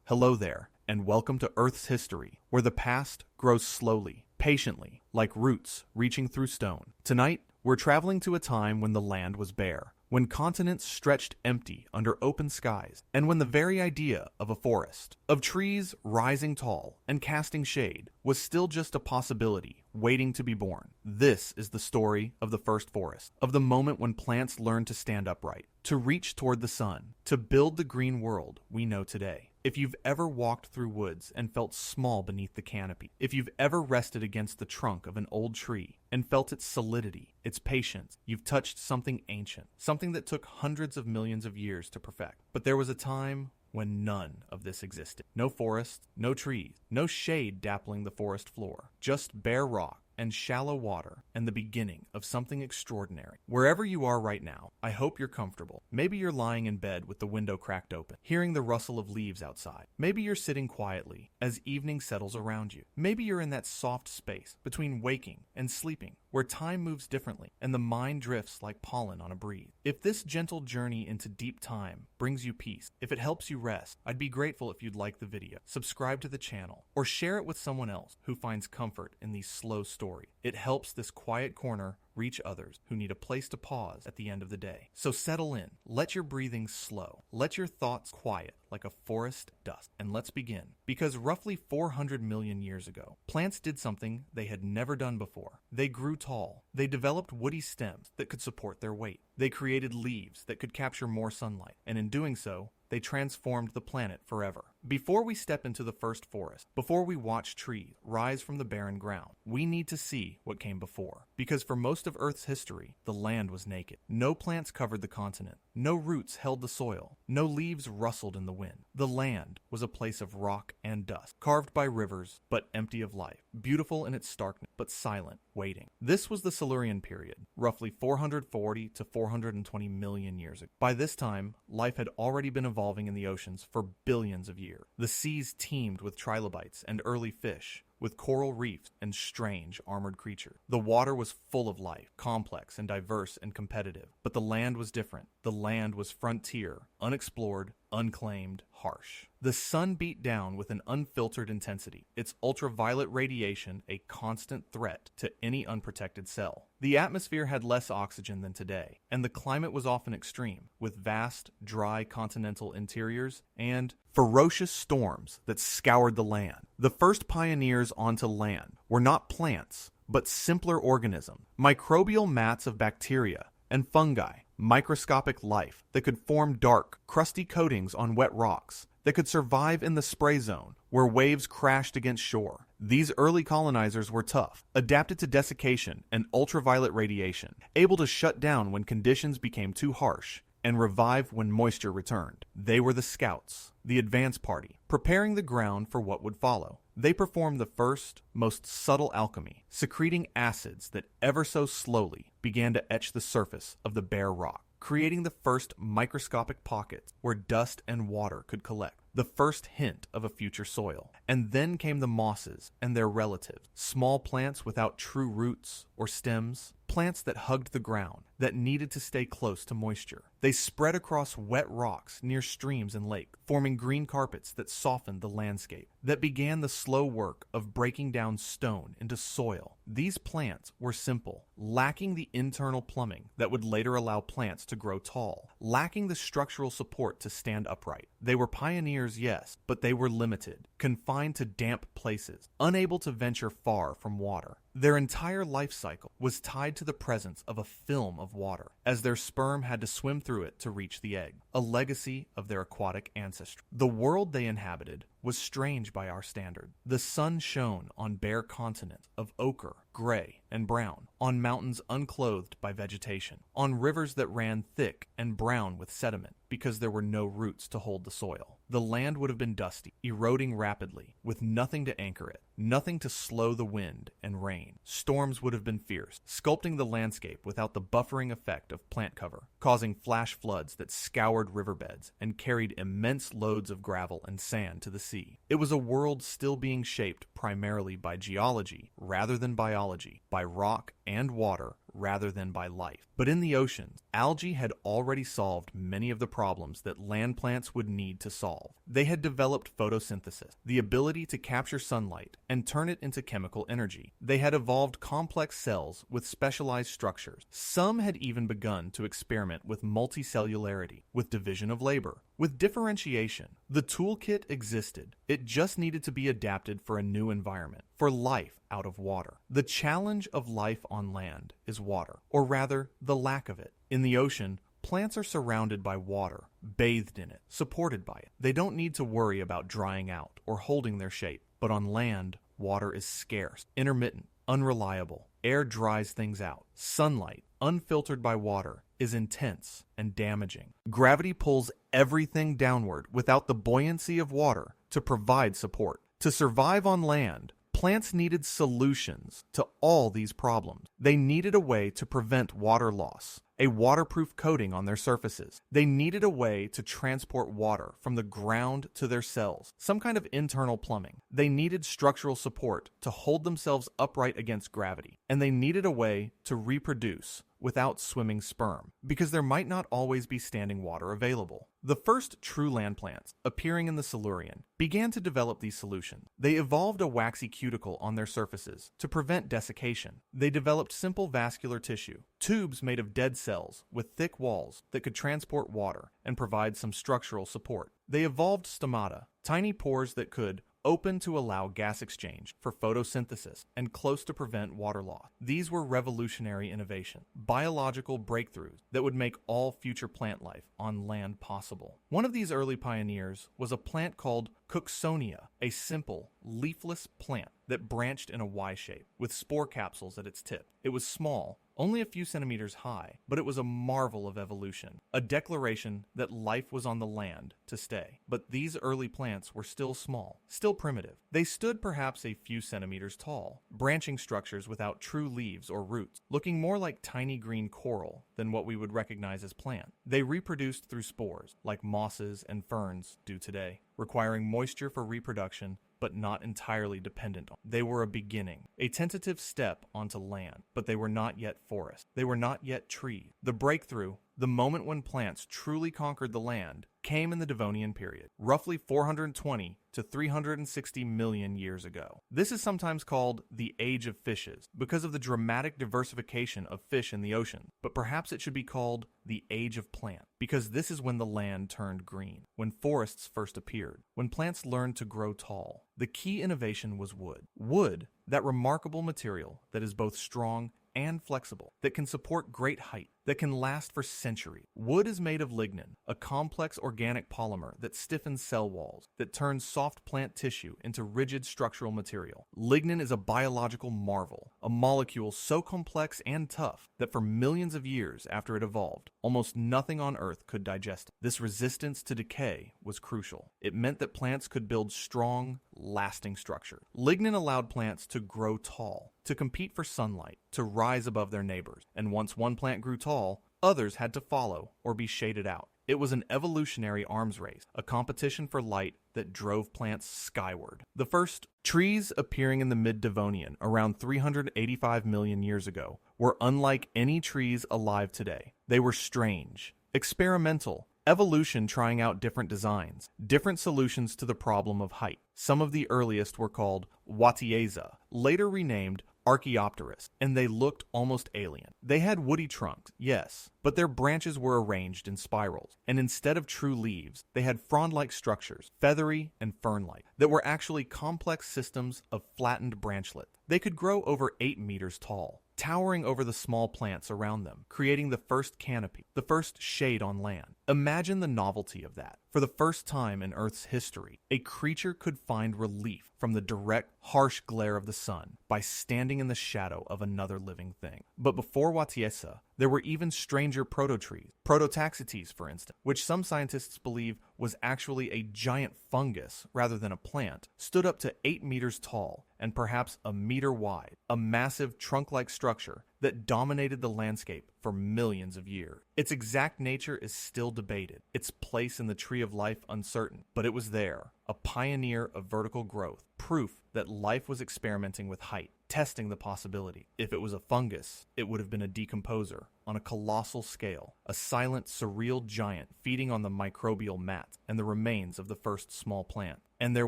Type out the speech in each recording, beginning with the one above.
Hello there, and welcome to Earth's history, where the past grows slowly, patiently, like roots reaching through stone. Tonight, we're traveling to a time when the land was bare, when continents stretched empty under open skies, and when the very idea of a forest, of trees rising tall and casting shade, was still just a possibility waiting to be born. This is the story of the first forest, of the moment when plants learned to stand upright, to reach toward the sun, to build the green world we know today. If you've ever walked through woods and felt small beneath the canopy, if you've ever rested against the trunk of an old tree and felt its solidity, its patience, you've touched something ancient, something that took hundreds of millions of years to perfect. But there was a time when none of this existed. No forest, no trees, no shade dappling the forest floor, just bare rock and shallow water, and the beginning of something extraordinary. Wherever you are right now, I hope you're comfortable. Maybe you're lying in bed with the window cracked open, hearing the rustle of leaves outside. Maybe you're sitting quietly as evening settles around you. Maybe you're in that soft space between waking and sleeping, where time moves differently and the mind drifts like pollen on a breeze. If this gentle journey into deep time brings you peace, if it helps you rest, I'd be grateful if you'd like the video, subscribe to the channel, or share it with someone else who finds comfort in these slow stories. It helps this quiet corner reach others who need a place to pause at the end of the day. So settle in, let your breathing slow, let your thoughts quiet like a forest dust, and let's begin. Because roughly 400 million years ago, plants did something they had never done before. They grew tall. They developed woody stems that could support their weight. They created leaves that could capture more sunlight, and in doing so, they transformed the planet forever. Before we step into the first forest, before we watch trees rise from the barren ground, we need to see what came before. Because for most of Earth's history, the land was naked. No plants covered the continent. No roots held the soil. No leaves rustled in the wind. The land was a place of rock and dust, carved by rivers, but empty of life, beautiful in its starkness, but silent, waiting. This was the Silurian period, roughly 440 to 420 million years ago. By this time, life had already been evolving in the oceans for billions of years. The seas teemed with trilobites and early fish, with coral reefs and strange armored creatures. The water was full of life, complex and diverse and competitive. But the land was different. The land was frontier, unexplored, unclaimed, harsh. The sun beat down with an unfiltered intensity, its ultraviolet radiation a constant threat to any unprotected cell. The atmosphere had less oxygen than today, and the climate was often extreme, with vast, dry continental interiors and ferocious storms that scoured the land. The first pioneers onto land were not plants, but simpler organisms, microbial mats of bacteria and fungi, microscopic life that could form dark, crusty coatings on wet rocks, that could survive in the spray zone where waves crashed against shore. These early colonizers were tough, adapted to desiccation and ultraviolet radiation, able to shut down when conditions became too harsh, and revive when moisture returned. They were the scouts, the advance party, preparing the ground for what would follow. They performed the first, most subtle alchemy, secreting acids that ever so slowly began to etch the surface of the bare rock, creating the first microscopic pockets where dust and water could collect, the first hint of a future soil. And then came the mosses and their relatives, small plants without true roots or stems, plants that hugged the ground, that needed to stay close to moisture. They spread across wet rocks near streams and lakes, forming green carpets that softened the landscape, that began the slow work of breaking down stone into soil. These plants were simple, lacking the internal plumbing that would later allow plants to grow tall, lacking the structural support to stand upright. They were pioneers, yes, but they were limited, confined to damp places, unable to venture far from water. Their entire life cycle was tied to the presence of a film of water, as their sperm had to swim through it to reach the egg, a legacy of their aquatic ancestry. The world they inhabited was strange by our standard. The sun shone on bare continents of ochre, gray, and brown, on mountains unclothed by vegetation, on rivers that ran thick and brown with sediment because there were no roots to hold the soil. The land would have been dusty, eroding rapidly, with nothing to anchor it, nothing to slow the wind and rain. Storms would have been fierce, sculpting the landscape without the buffering effect of plant cover, causing flash floods that scoured riverbeds and carried immense loads of gravel and sand to the sea. It was a world still being shaped primarily by geology rather than biology, by rock and water rather than by life. But in the oceans, algae had already solved many of the problems that land plants would need to solve. They had developed photosynthesis, the ability to capture sunlight and turn it into chemical energy. They had evolved complex cells with specialized structures. Some had even begun to experiment with multicellularity, with division of labor, with differentiation. The toolkit existed. It just needed to be adapted for a new environment, for life out of water. The challenge of life on land is water, or rather, the lack of it. In the ocean, plants are surrounded by water, bathed in it, supported by it. They don't need to worry about drying out or holding their shape. But on land, water is scarce, intermittent, unreliable. Air dries things out. Sunlight, unfiltered by water, is intense and damaging. Gravity pulls everything downward without the buoyancy of water to provide support. To survive on land, plants needed solutions to all these problems. They needed a way to prevent water loss, a waterproof coating on their surfaces. They needed a way to transport water from the ground to their cells, some kind of internal plumbing. They needed structural support to hold themselves upright against gravity, and they needed a way to reproduce without swimming sperm, because there might not always be standing water available. The first true land plants, appearing in the Silurian, began to develop these solutions. They evolved a waxy cuticle on their surfaces to prevent desiccation. They developed simple vascular tissue, tubes made of dead cells with thick walls that could transport water and provide some structural support. They evolved stomata, tiny pores that could open to allow gas exchange for photosynthesis and close to prevent water loss. These were revolutionary innovations, biological breakthroughs that would make all future plant life on land possible. One of these early pioneers was a plant called Cooksonia, a simple, leafless plant that branched in a Y shape with spore capsules at its tip. It was small, only a few centimeters high, but it was a marvel of evolution, a declaration that life was on the land to stay. But these early plants were still small, still primitive. They stood perhaps a few centimeters tall, branching structures without true leaves or roots, looking more like tiny green coral than what we would recognize as plant. They reproduced through spores, like mosses and ferns do today, requiring moisture for reproduction, but not entirely dependent on. They were a beginning, a tentative step onto land, but they were not yet forest. They were not yet trees. The breakthrough, the moment when plants truly conquered the land, came in the Devonian period, roughly 420 to 360 million years ago. This is sometimes called the Age of Fishes because of the dramatic diversification of fish in the ocean, but perhaps it should be called the Age of Plant because this is when the land turned green, when forests first appeared, when plants learned to grow tall. The key innovation was wood. Wood, that remarkable material that is both strong and flexible, that can support great height, that can last for centuries. Wood is made of lignin, a complex organic polymer that stiffens cell walls, that turns soft plant tissue into rigid structural material. Lignin is a biological marvel, a molecule so complex and tough that for millions of years after it evolved, almost nothing on Earth could digest it. This resistance to decay was crucial. It meant that plants could build strong, lasting structure. Lignin allowed plants to grow tall, to compete for sunlight, to rise above their neighbors, and once one plant grew tall, others had to follow or be shaded out. It was an evolutionary arms race, a competition for light that drove plants skyward. The first trees appearing in the mid-Devonian around 385 million years ago were unlike any trees alive today. They were strange, experimental, evolution trying out different designs, different solutions to the problem of height. Some of the earliest were called Watieza, later renamed Archaeopteris, and they looked almost alien. They had woody trunks, yes, but their branches were arranged in spirals, and instead of true leaves, they had frond-like structures, feathery and fern-like, that were actually complex systems of flattened branchlets. They could grow over 8 meters tall, towering over the small plants around them, creating the first canopy, the first shade on land. Imagine the novelty of that. For the first time in Earth's history, a creature could find relief from the direct, harsh glare of the sun by standing in the shadow of another living thing. But before Watiesa, there were even stranger prototrees, Prototaxites for instance, which some scientists believe was actually a giant fungus rather than a plant, stood up to 8 meters tall and perhaps a meter wide, a massive trunk-like structure that dominated the landscape for millions of years. Its exact nature is still debated, its place in the tree of life uncertain, but it was there, a pioneer of vertical growth, proof that life was experimenting with height, testing the possibility. If it was a fungus, it would have been a decomposer on a colossal scale, a silent, surreal giant feeding on the microbial mat and the remains of the first small plant. And there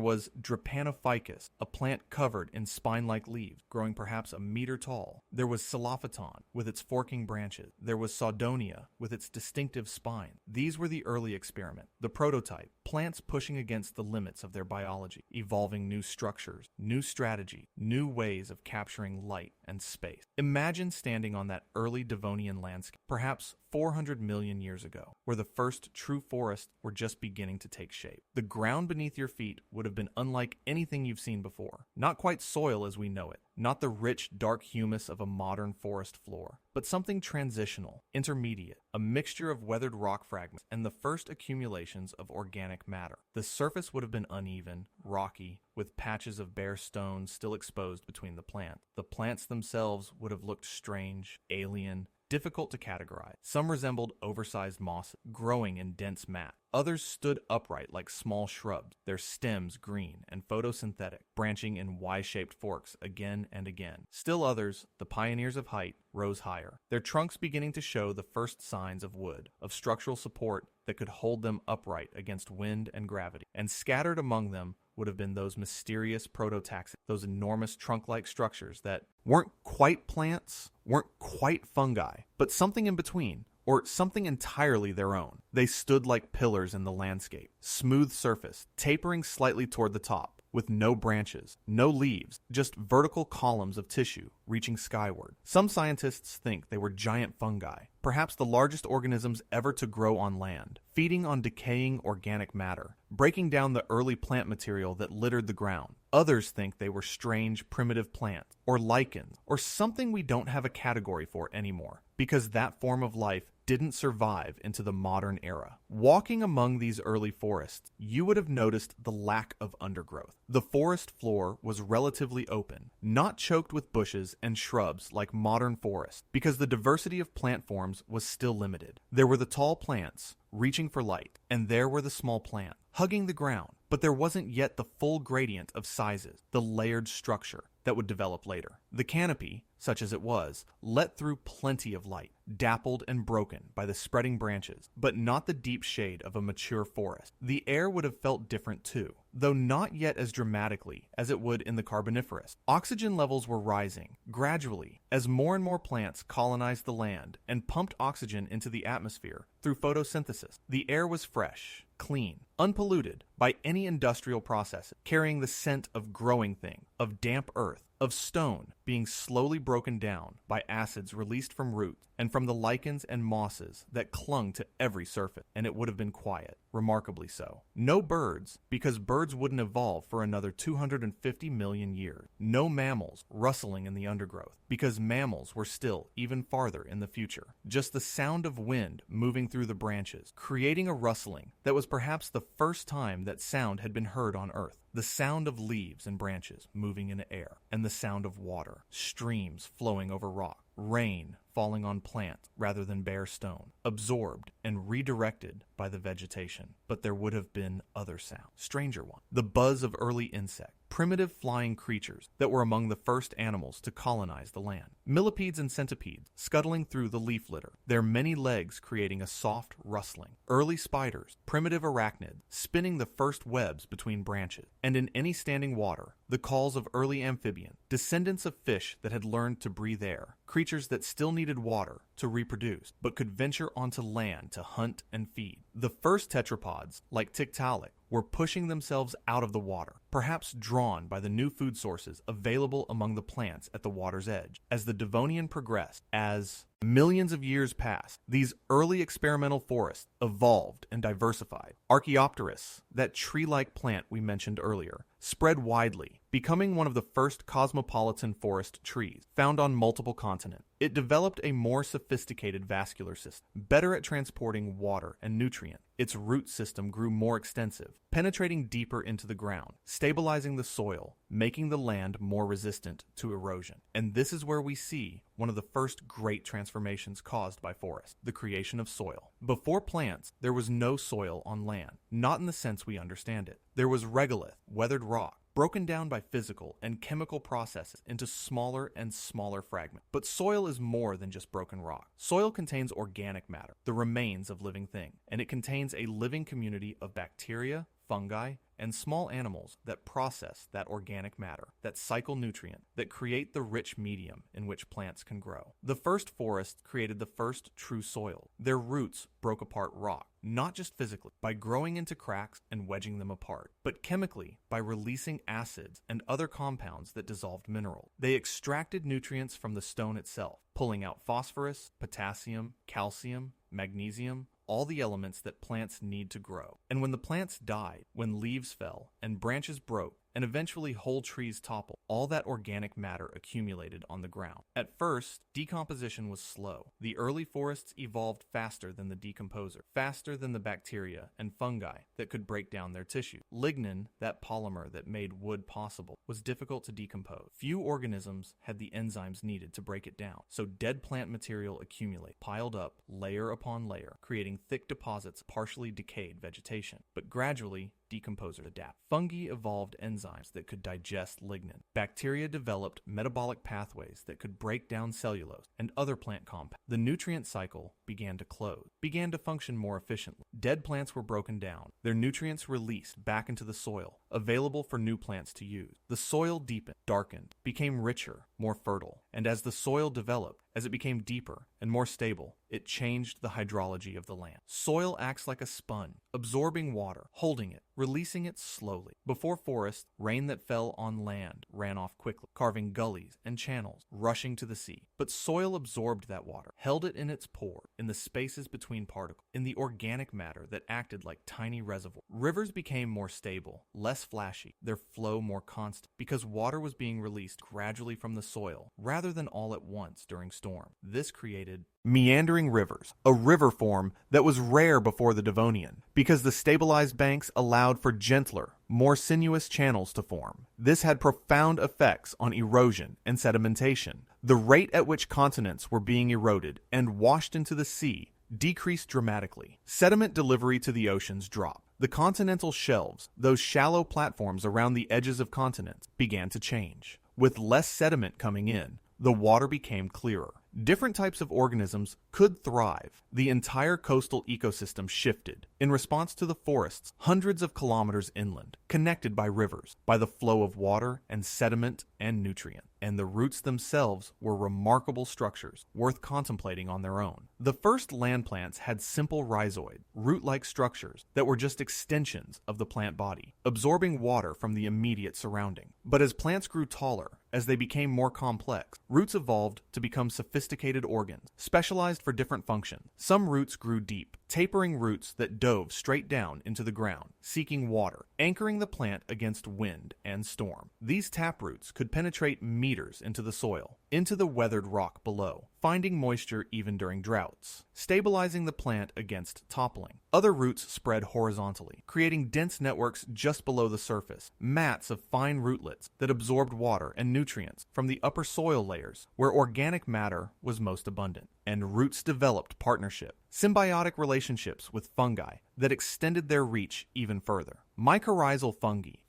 was Drepanophycus, a plant covered in spine-like leaves, growing perhaps a meter tall. There was Silophyton, with its forking branches. There was Saudonia, with its distinctive spine. These were the early experiment, the prototype, plants pushing against the limits of their biology, evolving new structures, new strategy, new ways of capturing light and space. Imagine standing on that early Devonian landscape, perhaps 400 million years ago, where the first true forests were just beginning to take shape. The ground beneath your feet would have been unlike anything you've seen before. Not quite soil as we know it, not the rich, dark humus of a modern forest floor, but something transitional, intermediate, a mixture of weathered rock fragments and the first accumulations of organic matter. The surface would have been uneven, rocky, with patches of bare stone still exposed between the plants. The plants themselves would have looked strange, alien, difficult to categorize. Some resembled oversized mosses, growing in dense mat. Others stood upright like small shrubs, their stems green and photosynthetic, branching in Y-shaped forks again and again. Still others, the pioneers of height, rose higher, their trunks beginning to show the first signs of wood, of structural support that could hold them upright against wind and gravity. And scattered among them would have been those mysterious prototaxa, those enormous trunk-like structures that weren't quite plants, weren't quite fungi, but something in between, or something entirely their own. They stood like pillars in the landscape, smooth surface, tapering slightly toward the top, with no branches, no leaves, just vertical columns of tissue reaching skyward. Some scientists think they were giant fungi, perhaps the largest organisms ever to grow on land, feeding on decaying organic matter, breaking down the early plant material that littered the ground. Others think they were strange, primitive plants, or lichens, or something we don't have a category for anymore, because that form of life didn't survive into the modern era. Walking among these early forests, you would have noticed the lack of undergrowth. The forest floor was relatively open, not choked with bushes and shrubs like modern forests, because the diversity of plant forms was still limited. There were the tall plants, reaching for light, and there were the small plants, hugging the ground, but there wasn't yet the full gradient of sizes, the layered structure that would develop later. The canopy, such as it was, let through plenty of light, dappled and broken by the spreading branches, but not the deep shade of a mature forest. The air would have felt different too, though not yet as dramatically as it would in the Carboniferous. Oxygen levels were rising, gradually, as more and more plants colonized the land and pumped oxygen into the atmosphere through photosynthesis. The air was fresh, clean, unpolluted by any industrial process, carrying the scent of growing things, of damp earth, of stone being slowly broken down by acids released from roots and from the lichens and mosses that clung to every surface, and it would have been quiet, remarkably so. No birds, because birds wouldn't evolve for another 250 million years. No mammals rustling in the undergrowth, because mammals were still even farther in the future. Just the sound of wind moving through the branches, creating a rustling that was perhaps the first time that sound had been heard on Earth. The sound of leaves and branches moving in the air, and the sound of water, streams flowing over rock, rain falling on plants rather than bare stone, absorbed and redirected by the vegetation. But there would have been other sounds, stranger ones. The buzz of early insects, primitive flying creatures that were among the first animals to colonize the land. Millipedes and centipedes scuttling through the leaf litter, their many legs creating a soft rustling. Early spiders, primitive arachnids, spinning the first webs between branches. And in any standing water, the calls of early amphibians, descendants of fish that had learned to breathe air, creatures that still needed water to reproduce, but could venture onto land to hunt and feed. The first tetrapods, like Tiktaalik, were pushing themselves out of the water, perhaps drawn by the new food sources available among the plants at the water's edge. As the Devonian progressed, as millions of years passed, these early experimental forests evolved and diversified. Archaeopteris, that tree-like plant we mentioned earlier, spread widely, becoming one of the first cosmopolitan forest trees found on multiple continents. It developed a more sophisticated vascular system, better at transporting water and nutrient. Its root system grew more extensive, penetrating deeper into the ground, stabilizing the soil, making the land more resistant to erosion. And this is where we see one of the first great transformations caused by forests, the creation of soil. Before plants, there was no soil on land, not in the sense we understand it. There was regolith, weathered rock, broken down by physical and chemical processes into smaller and smaller fragments. But soil is more than just broken rock. Soil contains organic matter, the remains of living things, and it contains a living community of bacteria, fungi, and small animals that process that organic matter, that cycle nutrient, that create the rich medium in which plants can grow. The first forests created the first true soil. Their roots broke apart rock, not just physically, by growing into cracks and wedging them apart, but chemically, by releasing acids and other compounds that dissolved minerals. They extracted nutrients from the stone itself, pulling out phosphorus, potassium, calcium, magnesium, all the elements that plants need to grow. And when the plants died, when leaves fell and branches broke, and eventually whole trees toppled, all that organic matter accumulated on the ground. At first, decomposition was slow. The early forests evolved faster than the decomposer, faster than the bacteria and fungi that could break down their tissue. Lignin, that polymer that made wood possible, was difficult to decompose. Few organisms had the enzymes needed to break it down, so dead plant material accumulated, piled up layer upon layer, creating thick deposits of partially decayed vegetation. But gradually, decomposers adapt. Fungi evolved enzymes that could digest lignin. Bacteria developed metabolic pathways that could break down cellulose and other plant compounds. The nutrient cycle began to close, began to function more efficiently. Dead plants were broken down, their nutrients released back into the soil, available for new plants to use. The soil deepened, darkened, became richer, more fertile, and as the soil developed, as it became deeper and more stable, it changed the hydrology of the land. Soil acts like a sponge, absorbing water, holding it, releasing it slowly. Before forests, rain that fell on land ran off quickly, carving gullies and channels, rushing to the sea. But soil absorbed that water, held it in its pores, in the spaces between particles, in the organic matter that acted like tiny reservoirs. Rivers became more stable, less flashy, their flow more constant, because water was being released gradually from the soil, rather than all at once during storm. This created meandering rivers, a river form that was rare before the Devonian, because the stabilized banks allowed for gentler, more sinuous channels to form. This had profound effects on erosion and sedimentation. The rate at which continents were being eroded and washed into the sea decreased dramatically. Sediment delivery to the oceans dropped. The continental shelves, those shallow platforms around the edges of continents, began to change. With less sediment coming in, the water became clearer. Different types of organisms could thrive. The entire coastal ecosystem shifted in response to the forests hundreds of kilometers inland, connected by rivers, by the flow of water and sediment and nutrient. And the roots themselves were remarkable structures, worth contemplating on their own. The first land plants had simple rhizoid, root-like structures that were just extensions of the plant body, absorbing water from the immediate surrounding. But as plants grew taller, as they became more complex, roots evolved to become sophisticated organs, specialized for different functions. Some roots grew deep, tapering roots that dove straight down into the ground, seeking water, anchoring the plant against wind and storm. These taproots could penetrate meters into the soil, into the weathered rock below, finding moisture even during droughts, stabilizing the plant against toppling. Other roots spread horizontally, creating dense networks just below the surface, mats of fine rootlets that absorbed water and nutrients from the upper soil layers where organic matter was most abundant. And roots developed partnership, symbiotic relationships with fungi that extended their reach even further. Mycorrhizal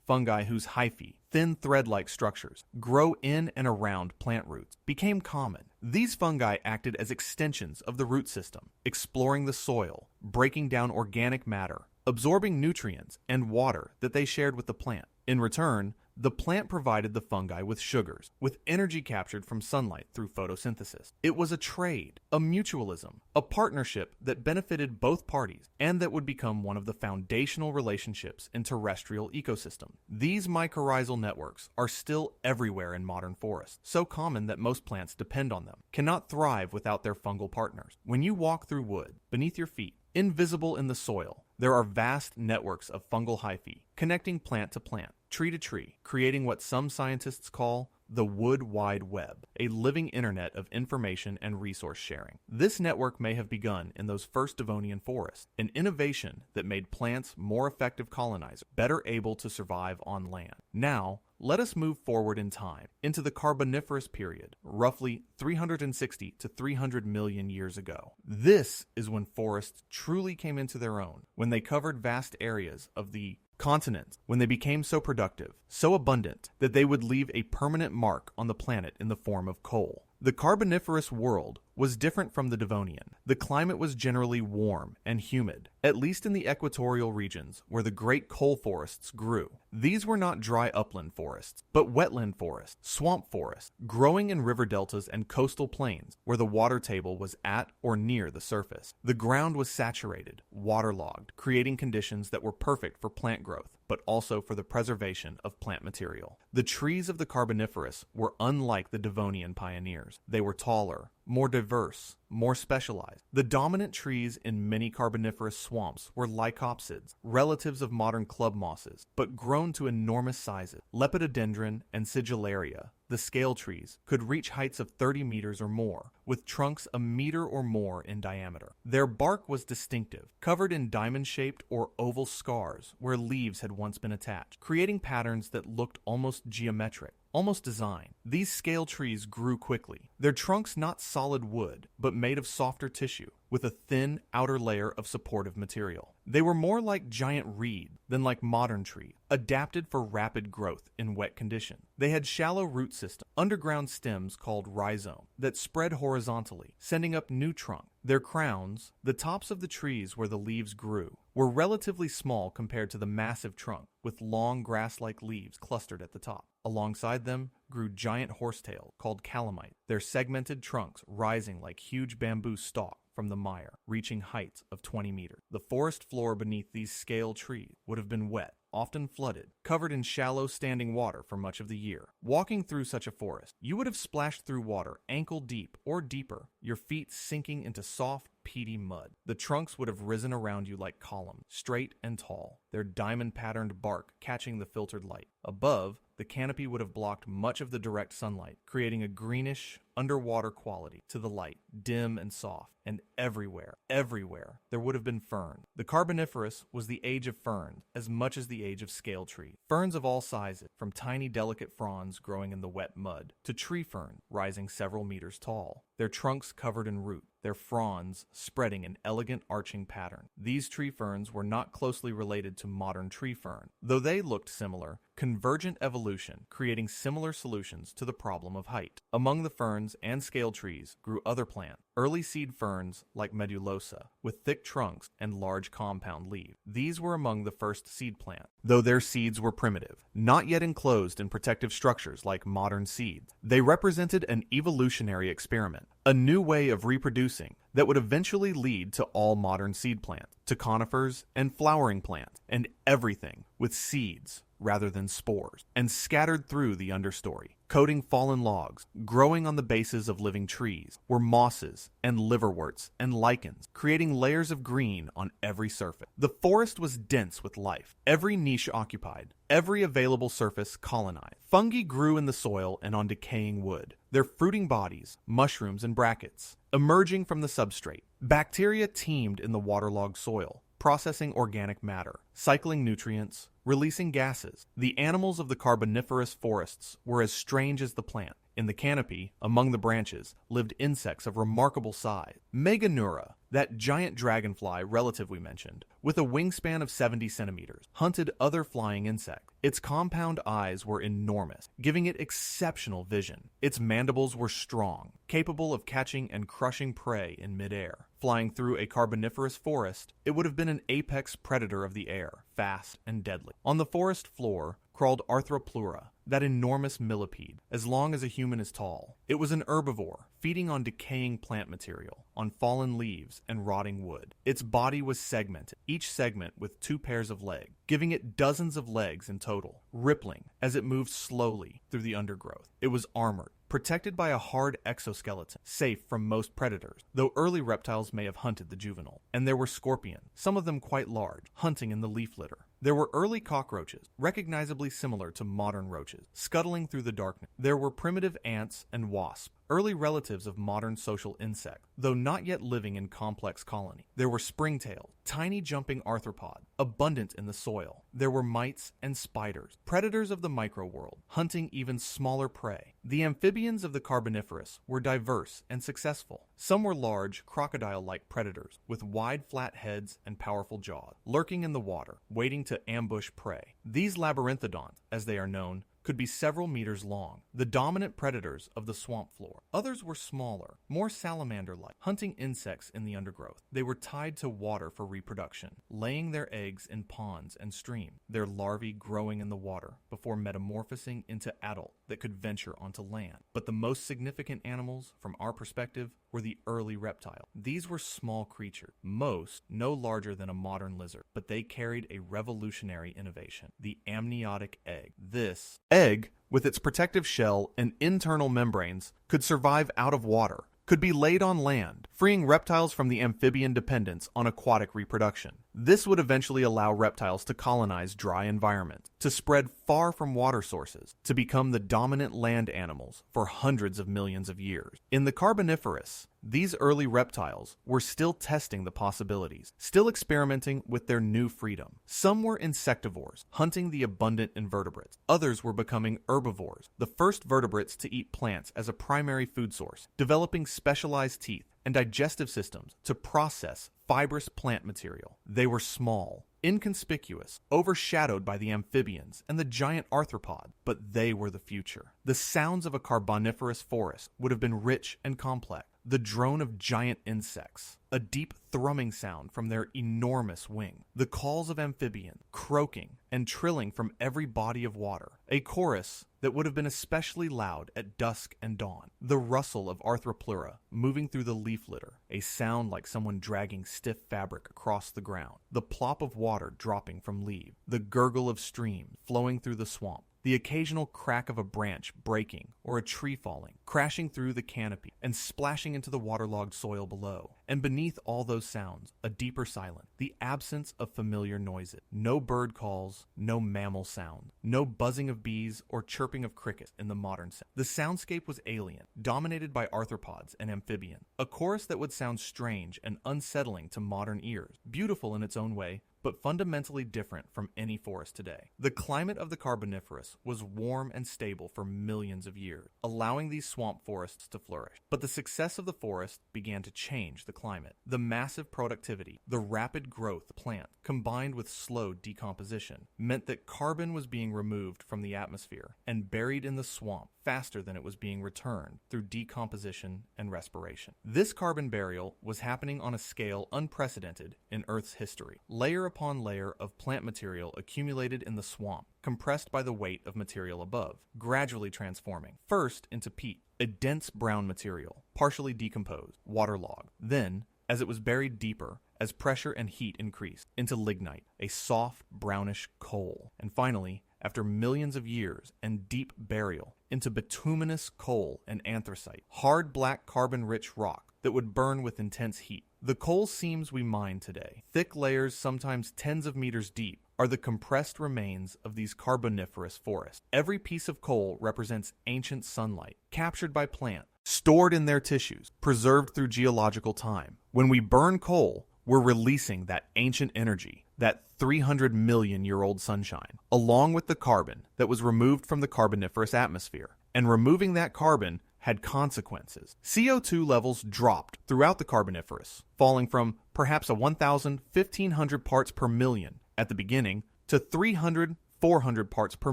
fungi whose hyphae, thin thread-like structures, grow in and around plant roots, became common. These fungi acted as extensions of the root system, exploring the soil, breaking down organic matter, absorbing nutrients and water that they shared with the plant. In return, the plant provided the fungi with sugars, with energy captured from sunlight through photosynthesis. It was a trade, a mutualism, a partnership that benefited both parties and that would become one of the foundational relationships in terrestrial ecosystem. These mycorrhizal networks are still everywhere in modern forests, so common that most plants depend on them, cannot thrive without their fungal partners. When you walk through wood, beneath your feet, invisible in the soil, there are vast networks of fungal hyphae connecting plant to plant, tree to tree, creating what some scientists call the Wood Wide Web, a living internet of information and resource sharing. This network may have begun in those first Devonian forests, an innovation that made plants more effective colonizers, better able to survive on land. Now, let us move forward in time, into the Carboniferous period, roughly 360 to 300 million years ago. This is when forests truly came into their own, when they covered vast areas of the continent, when they became so productive, so abundant, that they would leave a permanent mark on the planet in the form of coal. The Carboniferous world was different from the Devonian. The climate was generally warm and humid, at least in the equatorial regions where the great coal forests grew. These were not dry upland forests, but wetland forests, swamp forests, growing in river deltas and coastal plains where the water table was at or near the surface. The ground was saturated, waterlogged, creating conditions that were perfect for plant growth, but also for the preservation of plant material. The trees of the Carboniferous were unlike the Devonian pioneers. They were taller, more diverse, more specialized. The dominant trees in many Carboniferous swamps were lycopsids, relatives of modern club mosses, but grown to enormous sizes. Lepidodendron and Sigillaria, the scale trees, could reach heights of 30 meters or more, with trunks a meter or more in diameter. Their bark was distinctive, covered in diamond-shaped or oval scars where leaves had once been attached, creating patterns that looked almost geometric, almost design. These scale trees grew quickly, their trunks not solid wood, but made of softer tissue, with a thin outer layer of supportive material. They were more like giant reed than like modern trees, adapted for rapid growth in wet conditions. They had shallow root systems, underground stems called rhizome, that spread horizontally, sending up new trunks. Their crowns, the tops of the trees where the leaves grew, were relatively small compared to the massive trunk, with long grass-like leaves clustered at the top. Alongside them grew giant horsetails called calamite, their segmented trunks rising like huge bamboo stalks from the mire, reaching heights of 20 meters. The forest floor beneath these scale trees would have been wet, often flooded, covered in shallow standing water for much of the year. Walking through such a forest, you would have splashed through water ankle deep or deeper, your feet sinking into soft, peaty mud. The trunks would have risen around you like columns, straight and tall, their diamond-patterned bark catching the filtered light. Above, the canopy would have blocked much of the direct sunlight, creating a greenish, underwater quality to the light, dim and soft. And everywhere, there would have been ferns. The Carboniferous was the age of ferns as much as the age of scale trees. Ferns of all sizes, from tiny delicate fronds growing in the wet mud to tree ferns rising several meters tall, their trunks covered in root, their fronds spreading an elegant arching pattern. These tree ferns were not closely related to modern tree fern, though they looked similar. Convergent evolution, creating similar solutions to the problem of height. Among the ferns and scale trees grew other plants, early seed ferns like Medulosa, with thick trunks and large compound leaves. These were among the first seed plants, though their seeds were primitive, not yet enclosed in protective structures like modern seeds. They represented an evolutionary experiment, a new way of reproducing that would eventually lead to all modern seed plants, to conifers and flowering plants, and everything with seeds rather than spores, and scattered through the understory, coating fallen logs, growing on the bases of living trees, were mosses and liverworts and lichens, creating layers of green on every surface. The forest was dense with life, every niche occupied, every available surface colonized. Fungi grew in the soil and on decaying wood, their fruiting bodies, mushrooms and brackets, emerging from the substrate. Bacteria teemed in the waterlogged soil, processing organic matter, cycling nutrients, releasing gases. The animals of the Carboniferous forests were as strange as the plant. In the canopy, among the branches, lived insects of remarkable size. Meganura, that giant dragonfly relative we mentioned, with a wingspan of 70 centimeters, hunted other flying insects. Its compound eyes were enormous, giving it exceptional vision. Its mandibles were strong, capable of catching and crushing prey in midair. Flying through a Carboniferous forest, it would have been an apex predator of the air, fast and deadly. On the forest floor crawled Arthropleura, that enormous millipede, as long as a human is tall. It was an herbivore, feeding on decaying plant material, on fallen leaves and rotting wood. Its body was segmented, each segment with 2 pairs of legs, giving it dozens of legs in total, rippling as it moved slowly through the undergrowth. It was armored, protected by a hard exoskeleton, safe from most predators, though early reptiles may have hunted the juvenile. And there were scorpions, some of them quite large, hunting in the leaf litter. There were early cockroaches, recognizably similar to modern roaches, scuttling through the darkness. There were primitive ants and wasps, early relatives of modern social insects, though not yet living in complex colonies. There were springtails, tiny jumping arthropods, abundant in the soil. There were mites and spiders, predators of the microworld, hunting even smaller prey. The amphibians of the Carboniferous were diverse and successful. Some were large, crocodile-like predators, with wide flat heads and powerful jaws, lurking in the water, waiting to ambush prey. These labyrinthodonts, as they are known, could be several meters long, the dominant predators of the swamp floor. Others were smaller, more salamander-like, hunting insects in the undergrowth. They were tied to water for reproduction, laying their eggs in ponds and streams, their larvae growing in the water before metamorphosing into adults that could venture onto land. But the most significant animals, from our perspective, were the early reptiles. These were small creatures, most no larger than a modern lizard, but they carried a revolutionary innovation, the amniotic egg. This egg, with its protective shell and internal membranes, could survive out of water, could be laid on land, freeing reptiles from the amphibian dependence on aquatic reproduction. This would eventually allow reptiles to colonize dry environments, to spread far from water sources, to become the dominant land animals for hundreds of millions of years. In the Carboniferous, these early reptiles were still testing the possibilities, still experimenting with their new freedom. Some were insectivores, hunting the abundant invertebrates. Others were becoming herbivores, the first vertebrates to eat plants as a primary food source, developing specialized teeth and digestive systems to process fibrous plant material. They were small, inconspicuous, overshadowed by the amphibians and the giant arthropods, but they were the future. The sounds of a Carboniferous forest would have been rich and complex. The drone of giant insects, a deep thrumming sound from their enormous wing, the calls of amphibians, croaking and trilling from every body of water, a chorus that would have been especially loud at dusk and dawn, the rustle of Arthropleura moving through the leaf litter, a sound like someone dragging stiff fabric across the ground, the plop of water dropping from leaves, the gurgle of streams flowing through the swamp, the occasional crack of a branch breaking or a tree falling, crashing through the canopy and splashing into the waterlogged soil below. And beneath all those sounds, a deeper silence, the absence of familiar noises. No bird calls, no mammal sound, no buzzing of bees or chirping of crickets in the modern sense. The soundscape was alien, dominated by arthropods and amphibians. A chorus that would sound strange and unsettling to modern ears, beautiful in its own way, but fundamentally different from any forest today. The climate of the Carboniferous was warm and stable for millions of years, allowing these swamp forests to flourish. But the success of the forest began to change the climate. The massive productivity, the rapid growth of plants, combined with slow decomposition, meant that carbon was being removed from the atmosphere and buried in the swamp faster than it was being returned through decomposition and respiration. This carbon burial was happening on a scale unprecedented in Earth's history. Layer upon layer of plant material accumulated in the swamp, compressed by the weight of material above, gradually transforming, first into peat, a dense brown material, partially decomposed, waterlogged. Then, as it was buried deeper, as pressure and heat increased, into lignite, a soft brownish coal, and finally, after millions of years and deep burial, into bituminous coal and anthracite, hard black carbon-rich rock that would burn with intense heat. The coal seams we mine today, thick layers sometimes tens of meters deep, are the compressed remains of these Carboniferous forests. Every piece of coal represents ancient sunlight, captured by plants, stored in their tissues, preserved through geological time. When we burn coal, we're releasing that ancient energy, that 300 million year old sunshine, along with the carbon that was removed from the Carboniferous atmosphere. And removing that carbon had consequences. CO2 levels dropped throughout the Carboniferous, falling from perhaps a 1,500 parts per million at the beginning to 300, 400 parts per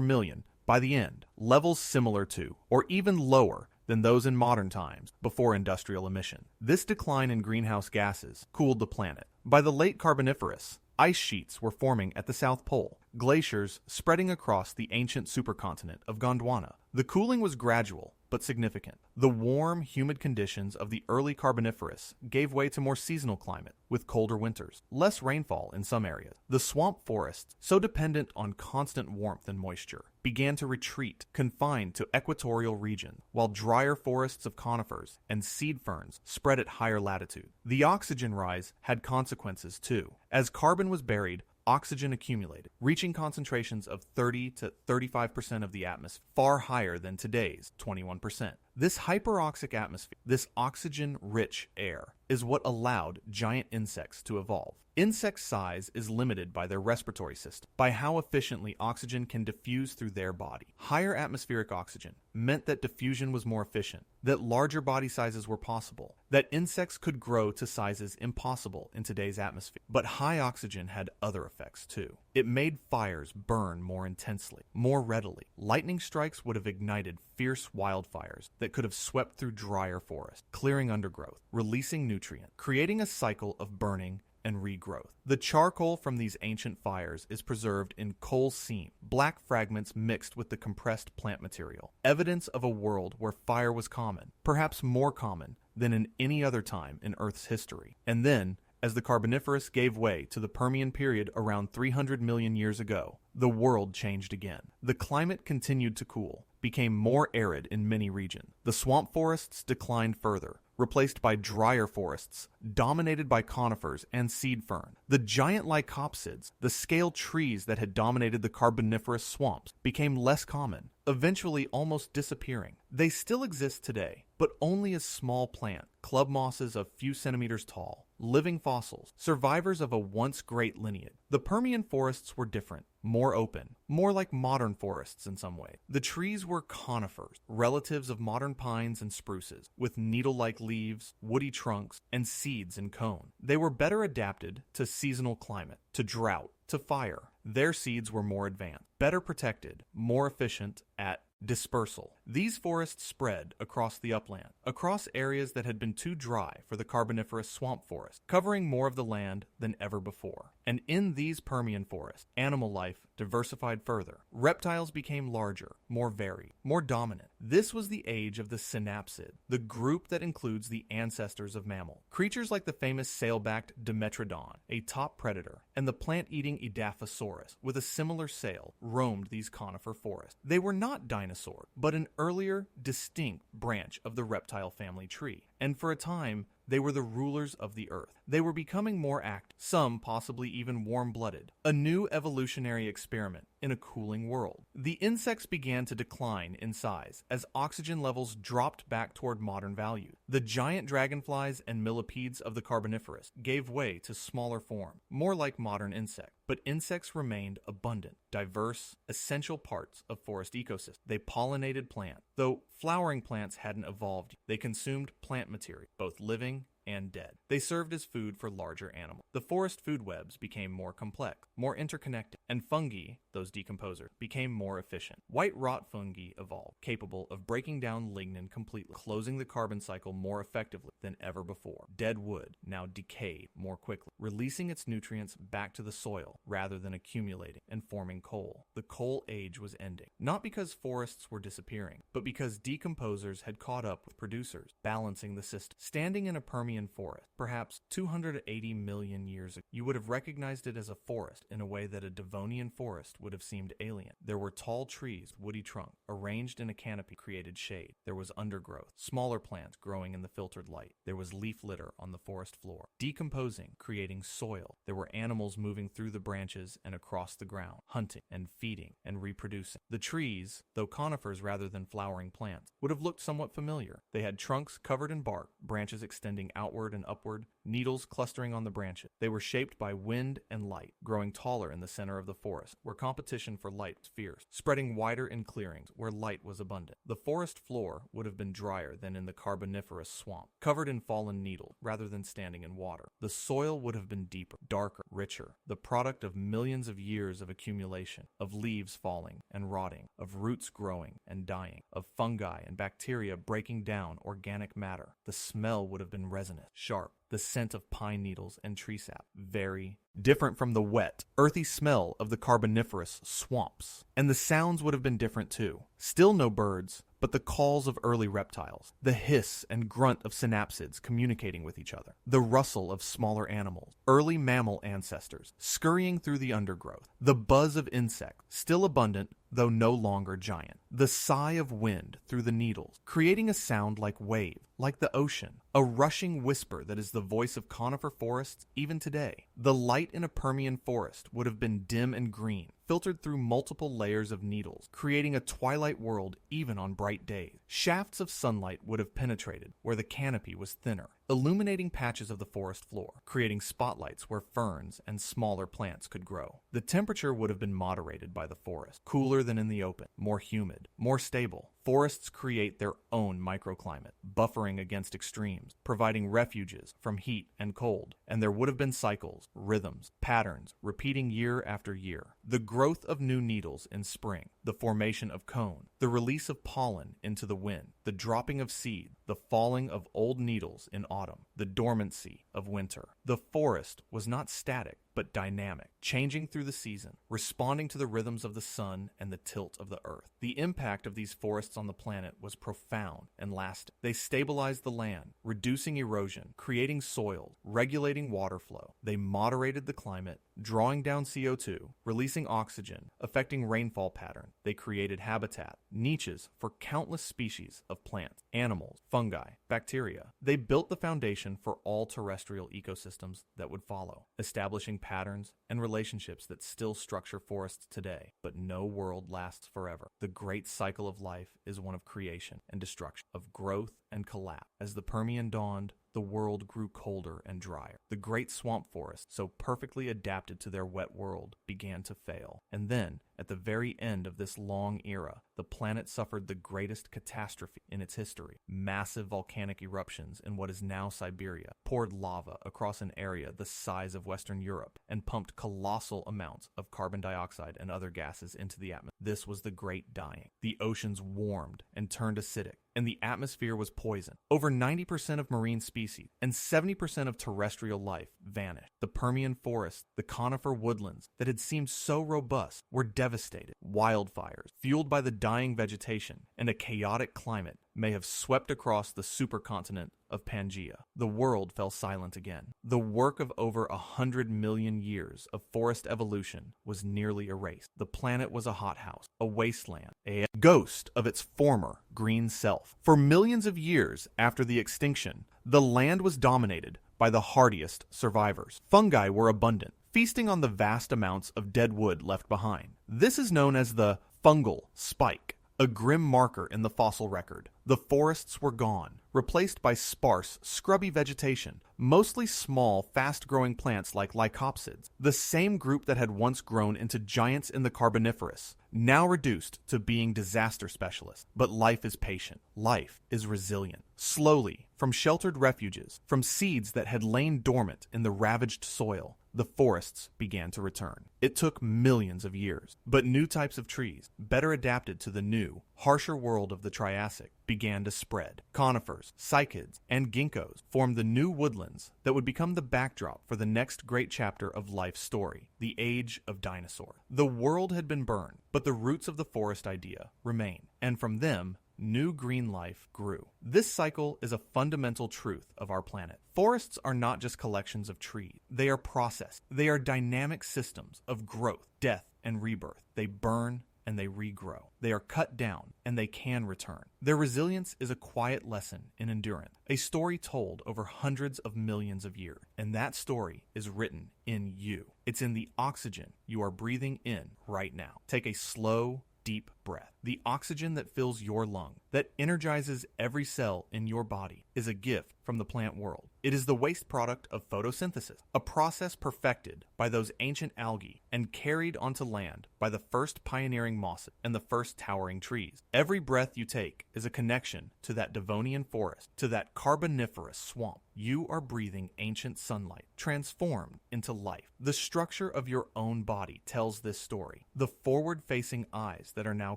million by the end, levels similar to, or even lower than those in modern times before industrial emission. This decline in greenhouse gases cooled the planet. By the late Carboniferous, ice sheets were forming at the South Pole, glaciers spreading across the ancient supercontinent of Gondwana. The cooling was gradual but significant. The warm, humid conditions of the early Carboniferous gave way to more seasonal climate, with colder winters, less rainfall in some areas. The swamp forests, so dependent on constant warmth and moisture, began to retreat, confined to equatorial regions, while drier forests of conifers and seed ferns spread at higher latitude. The oxygen rise had consequences too. As carbon was buried, oxygen accumulated, reaching concentrations of 30 to 35% of the atmosphere, far higher than today's 21%. This hyperoxic atmosphere, this oxygen-rich air, is what allowed giant insects to evolve. Insect size is limited by their respiratory system, by how efficiently oxygen can diffuse through their body. Higher atmospheric oxygen meant that diffusion was more efficient, that larger body sizes were possible, that insects could grow to sizes impossible in today's atmosphere. But high oxygen had other effects too. It made fires burn more intensely, more readily. Lightning strikes would have ignited fierce wildfires that could have swept through drier forests, clearing undergrowth, releasing nutrients, creating a cycle of burning and regrowth. The charcoal from these ancient fires is preserved in coal seam, black fragments mixed with the compressed plant material, evidence of a world where fire was common, perhaps more common than in any other time in Earth's history. And then, as the Carboniferous gave way to the Permian period around 300 million years ago, the world changed again. The climate continued to cool, became more arid in many regions. The swamp forests declined further, replaced by drier forests dominated by conifers and seed fern. The giant lycopsids, the scale trees that had dominated the Carboniferous swamps, became less common, eventually almost disappearing. They still exist today, but only as small plant, club mosses a few centimeters tall, living fossils, survivors of a once great lineage. The Permian forests were different, more open, more like modern forests in some way. The trees were conifers, relatives of modern pines and spruces, with needle-like leaves, woody trunks, and seeds in cone. They were better adapted to seasonal climate, to drought, to fire. Their seeds were more advanced, better protected, more efficient at dispersal. These forests spread across the upland, across areas that had been too dry for the Carboniferous swamp forest, covering more of the land than ever before. And in these Permian forests, animal life diversified further. Reptiles became larger, more varied, more dominant. This was the age of the synapsid, the group that includes the ancestors of mammal. Creatures like the famous sail-backed Dimetrodon, a top predator, and the plant-eating Edaphosaurus, with a similar sail, roamed these conifer forests. They were not dinosaurs, but an earlier, distinct branch of the reptile family tree. And for a time, they were the rulers of the earth. They were becoming more active, some possibly even warm-blooded. A new evolutionary experiment in a cooling world. The insects began to decline in size as oxygen levels dropped back toward modern value. The giant dragonflies and millipedes of the Carboniferous gave way to smaller form, more like modern insects. But insects remained abundant, diverse, essential parts of forest ecosystems. They pollinated plants. Though flowering plants hadn't evolved, they consumed plant material, both living and dead. They served as food for larger animals. The forest food webs became more complex, more interconnected, and fungi, those decomposers, became more efficient. White rot fungi evolved, capable of breaking down lignin completely, closing the carbon cycle more effectively than ever before. Dead wood now decayed more quickly, releasing its nutrients back to the soil rather than accumulating and forming coal. The coal age was ending, not because forests were disappearing, but because decomposers had caught up with producers, balancing the system. Standing in a Permian forest, perhaps 280 million years ago, you would have recognized it as a forest in a way that a Devonian forest would have seemed alien. There were tall trees, woody trunks, arranged in a canopy created shade. There was undergrowth, smaller plants growing in the filtered light. There was leaf litter on the forest floor, decomposing, creating soil. There were animals moving through the branches and across the ground, hunting and feeding and reproducing. The trees, though conifers rather than flowering plants, would have looked somewhat familiar. They had trunks covered in bark, branches extending outward and upward, needles clustering on the branches. They were shaped by wind and light, growing taller in the center of the forest, where competition for light was fierce, spreading wider in clearings where light was abundant. The forest floor would have been drier than in the Carboniferous swamp, covered in fallen needles rather than standing in water. The soil would have been deeper, darker, richer, the product of millions of years of accumulation, of leaves falling and rotting, of roots growing and dying, of fungi and bacteria breaking down organic matter. The smell would have been resonant, sharp, the scent of pine needles and tree sap, very different from the wet, earthy smell of the Carboniferous swamps. And the sounds would have been different too. Still no birds, but the calls of early reptiles, the hiss and grunt of synapsids communicating with each other, the rustle of smaller animals, early mammal ancestors scurrying through the undergrowth, the buzz of insects, still abundant though no longer giant, the sigh of wind through the needles, creating a sound like wave, like the ocean, a rushing whisper that is the voice of conifer forests even today. The light in a Permian forest would have been dim and green, filtered through multiple layers of needles, creating a twilight world even on bright days. Shafts of sunlight would have penetrated where the canopy was thinner, illuminating patches of the forest floor, creating spotlights where ferns and smaller plants could grow. The temperature would have been moderated by the forest, cooler than in the open, more humid, more stable. Forests create their own microclimate, buffering against extremes, providing refuges from heat and cold. And there would have been cycles, rhythms, patterns, repeating year after year. The growth of new needles in spring, the formation of cone, the release of pollen into the wind, the dropping of seed, the falling of old needles in autumn, the dormancy of winter. The forest was not static, but dynamic, changing through the season, responding to the rhythms of the sun and the tilt of the earth. The impact of these forests on the planet was profound and lasting. They stabilized the land, reducing erosion, creating soil, regulating water flow. They moderated the climate, drawing down CO2, releasing oxygen, affecting rainfall patterns. They created habitat, niches for countless species of plants, animals, fungi, bacteria. They built the foundation for all terrestrial ecosystems that would follow, establishing patterns and relationships that still structure forests today. But no world lasts forever. The great cycle of life is one of creation and destruction, of growth and collapse. As the Permian dawned, the world grew colder and drier. The great swamp forests, so perfectly adapted to their wet world, began to fail. And then, at the very end of this long era, the planet suffered the greatest catastrophe in its history. Massive volcanic eruptions in what is now Siberia poured lava across an area the size of Western Europe and pumped colossal amounts of carbon dioxide and other gases into the atmosphere. This was the Great Dying. The oceans warmed and turned acidic, and the atmosphere was poisoned. Over 90% of marine species and 70% of terrestrial life vanished. The Permian forests, the conifer woodlands that had seemed so robust, were devastated. Wildfires, fueled by the dying vegetation and a chaotic climate, may have swept across the supercontinent of Pangaea. The world fell silent again. The work of over 100 million years of forest evolution was nearly erased. The planet was a hothouse, a wasteland, a ghost of its former green self. For millions of years after the extinction, the land was dominated by the hardiest survivors. Fungi were abundant, feasting on the vast amounts of dead wood left behind. This is known as the fungal spike, a grim marker in the fossil record. The forests were gone, replaced by sparse, scrubby vegetation, mostly small, fast-growing plants like lycopsids, the same group that had once grown into giants in the Carboniferous, now reduced to being disaster specialists. But life is patient. Life is resilient. Slowly, from sheltered refuges, from seeds that had lain dormant in the ravaged soil, the forests began to return. It took millions of years, but new types of trees, better adapted to the new, harsher world of the Triassic, began to spread. Conifers, cycads, and ginkgos formed the new woodlands that would become the backdrop for the next great chapter of life's story, the age of dinosaurs. The world had been burned, but the roots of the forest idea remain, and from them, new green life grew. This cycle is a fundamental truth of our planet. Forests are not just collections of trees. They are processes. They are dynamic systems of growth, death, and rebirth. They burn and they regrow. They are cut down and they can return. Their resilience is a quiet lesson in endurance, a story told over hundreds of millions of years. And that story is written in you. It's in the oxygen you are breathing in right now. Take a slow, deep breath. The oxygen that fills your lung, that energizes every cell in your body, is a gift from the plant world. It is the waste product of photosynthesis, a process perfected by those ancient algae and carried onto land by the first pioneering mosses and the first towering trees. Every breath you take is a connection to that Devonian forest, to that Carboniferous swamp. You are breathing ancient sunlight, transformed into life. The structure of your own body tells this story. The forward-facing eyes that are now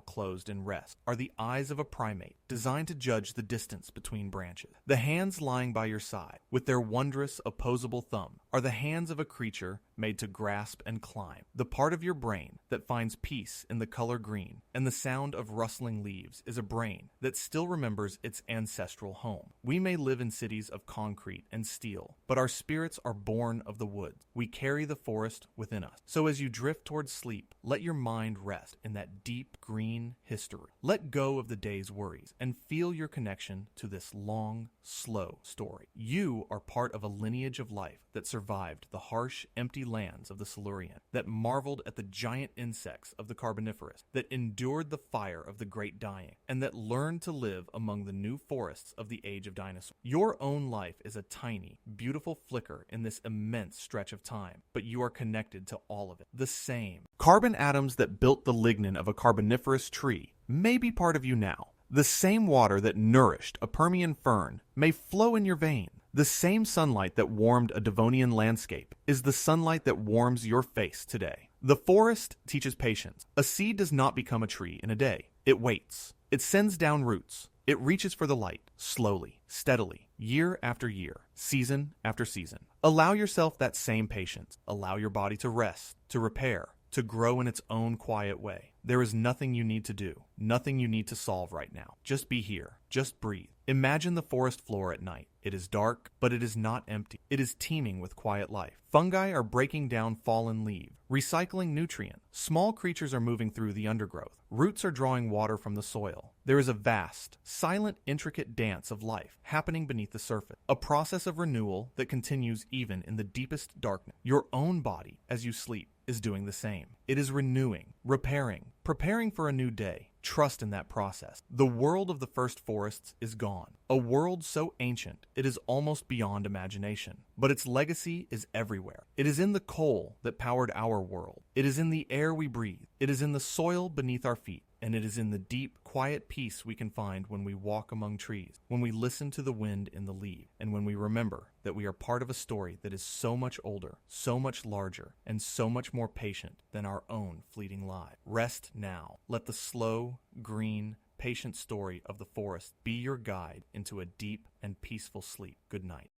closed in rest are the eyes of a primate, designed to judge the distance between branches. The hands lying by your side, with their wondrous opposable thumb, are the hands of a creature made to grasp and climb, the part of your brain that finds peace in the color green, and the sound of rustling leaves is a brain that still remembers its ancestral home. We may live in cities of concrete and steel, but our spirits are born of the woods. We carry the forest within us. So as you drift towards sleep, let your mind rest in that deep green history. Let go of the day's worries and feel your connection to this long, slow story. You are part of a lineage of life that survived the harsh, empty lands of the Silurian, that marveled at the giant insects of the Carboniferous, that endured the fire of the Great Dying, and that learned to live among the new forests of the Age of Dinosaurs. Your own life is a tiny, beautiful flicker in this immense stretch of time, but you are connected to all of it. The same carbon atoms that built the lignin of a Carboniferous tree may be part of you now. The same water that nourished a Permian fern may flow in your veins. The same sunlight that warmed a Devonian landscape is the sunlight that warms your face today. The forest teaches patience. A seed does not become a tree in a day. It waits. It sends down roots. It reaches for the light, slowly, steadily, year after year, season after season. Allow yourself that same patience. Allow your body to rest, to repair, to grow in its own quiet way. There is nothing you need to do, nothing you need to solve right now. Just be here. Just breathe. Imagine the forest floor at night. It is dark, but it is not empty. It is teeming with quiet life. Fungi are breaking down fallen leaves, recycling nutrients. Small creatures are moving through the undergrowth. Roots are drawing water from the soil. There is a vast, silent, intricate dance of life happening beneath the surface, a process of renewal that continues even in the deepest darkness. Your own body, as you sleep, is doing the same. It is renewing, repairing, preparing for a new day. Trust in that process. The world of the first forests is gone. A world so ancient it is almost beyond imagination. But its legacy is everywhere. It is in the coal that powered our world. It is in the air we breathe. It is in the soil beneath our feet. And it is in the deep, quiet peace we can find when we walk among trees, when we listen to the wind in the leaves, and when we remember that we are part of a story that is so much older, so much larger, and so much more patient than our own fleeting lives. Rest now. Let the slow, green, patient story of the forest be your guide into a deep and peaceful sleep. Good night.